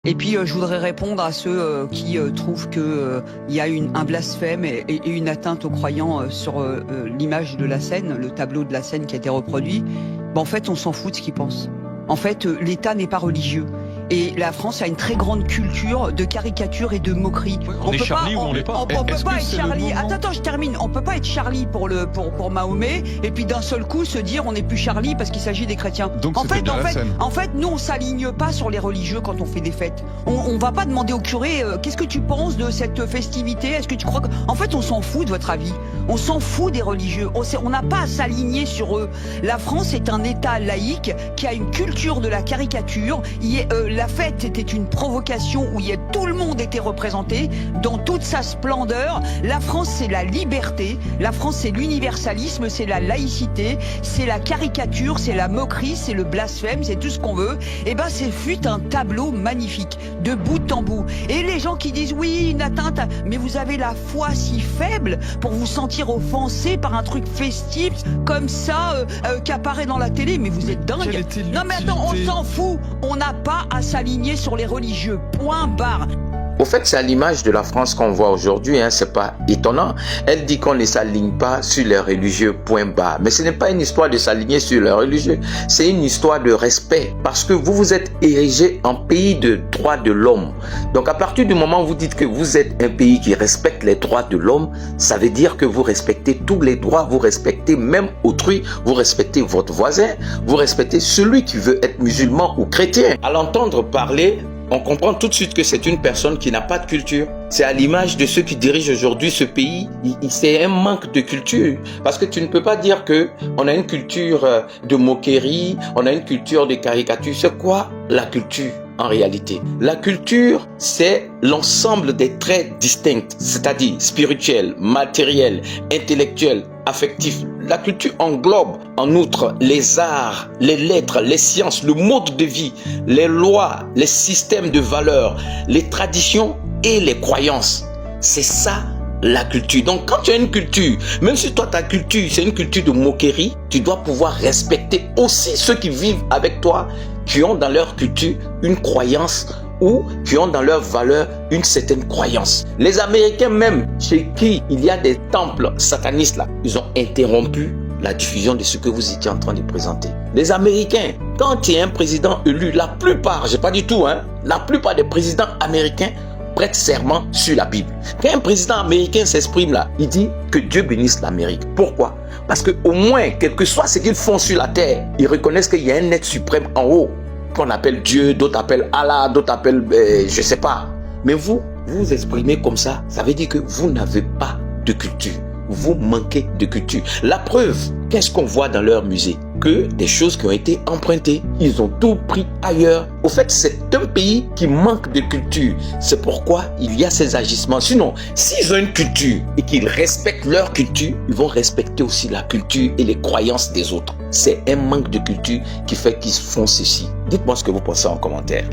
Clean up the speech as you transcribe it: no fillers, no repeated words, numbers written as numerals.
Et puis je voudrais répondre à ceux qui trouvent que il y a un blasphème et une atteinte aux croyants sur l'image de la scène, le tableau de la scène qui a été reproduit. En fait, on s'en fout de ce qu'ils pensent. En fait, l'État n'est pas religieux. Et la France a une très grande culture de caricature et de moquerie. On est Charlie ou on l'est pas. On peut pas être Charlie. Attends, je termine. On peut pas être Charlie pour Mahomet et puis d'un seul coup se dire on n'est plus Charlie parce qu'il s'agit des chrétiens. Donc en fait, nous on s'aligne pas sur les religieux quand on fait des fêtes. On va pas demander au curé qu'est-ce que tu penses de cette festivité. Est-ce que tu crois que... En fait, on s'en fout de votre avis. On s'en fout des religieux. On n'a pas à s'aligner sur eux. La France est un État laïque qui a une culture de la caricature. La fête était une provocation où tout le monde était représenté dans toute sa splendeur. La France, c'est la liberté. La France, c'est l'universalisme, c'est la laïcité, c'est la caricature, c'est la moquerie, c'est le blasphème, c'est tout ce qu'on veut. Et ben, c'est fut un tableau magnifique, de bout en bout. Et les gens qui disent oui, une atteinte, mais vous avez la foi si faible pour vous sentir offensé par un truc festif comme ça qui apparaît dans la télé. Mais vous êtes dingue. Non mais attends, on s'en fout. On n'a pas à s'aligner sur les religieux. Point barre. Au fait, c'est à l'image de la France qu'on voit aujourd'hui, c'est pas étonnant. Elle dit qu'on ne s'aligne pas sur les religieux, point barre. Mais ce n'est pas une histoire de s'aligner sur les religieux, c'est une histoire de respect. Parce que vous vous êtes érigé en pays de droits de l'homme. Donc à partir du moment où vous dites que vous êtes un pays qui respecte les droits de l'homme, ça veut dire que vous respectez tous les droits, vous respectez même autrui, vous respectez votre voisin, vous respectez celui qui veut être musulman ou chrétien. À l'entendre parler, on comprend tout de suite que c'est une personne qui n'a pas de culture. C'est à l'image de ceux qui dirigent aujourd'hui ce pays. C'est un manque de culture. Parce que tu ne peux pas dire que on a une culture de moquerie, on a une culture de caricature. C'est quoi la culture en réalité? La culture, c'est l'ensemble des traits distincts, c'est-à-dire spirituels, matériels, intellectuels, affectifs. La culture englobe en outre les arts, les lettres, les sciences, le mode de vie, les lois, les systèmes de valeurs, les traditions et les croyances. C'est ça la culture. Donc quand tu as une culture, même si toi ta culture c'est une culture de moquerie, tu dois pouvoir respecter aussi ceux qui vivent avec toi, qui ont dans leur culture une croyance ou qui ont dans leurs valeurs une certaine croyance. Les Américains même, chez qui il y a des temples satanistes là, ils ont interrompu la diffusion de ce que vous étiez en train de présenter. Les Américains, quand il y a un président élu, la plupart, j'ai pas dit tout, la plupart des présidents américains prêtent serment sur la Bible. Quand un président américain s'exprime là, il dit que Dieu bénisse l'Amérique. Pourquoi? Parce que au moins, quel que soit ce qu'ils font sur la terre, ils reconnaissent qu'il y a un être suprême en haut, qu'on appelle Dieu, d'autres appellent Allah, d'autres appellent, je sais pas. Mais vous vous exprimez comme ça, ça veut dire que vous n'avez pas de culture. Vous manquez de culture. La preuve, qu'est-ce qu'on voit dans leur musée? Que des choses qui ont été empruntées, ils ont tout pris ailleurs. Au fait, c'est un pays qui manque de culture. C'est pourquoi il y a ces agissements. Sinon, s'ils ont une culture et qu'ils respectent leur culture, ils vont respecter aussi la culture et les croyances des autres. C'est un manque de culture qui fait qu'ils font ceci. Dites-moi ce que vous pensez en commentaire.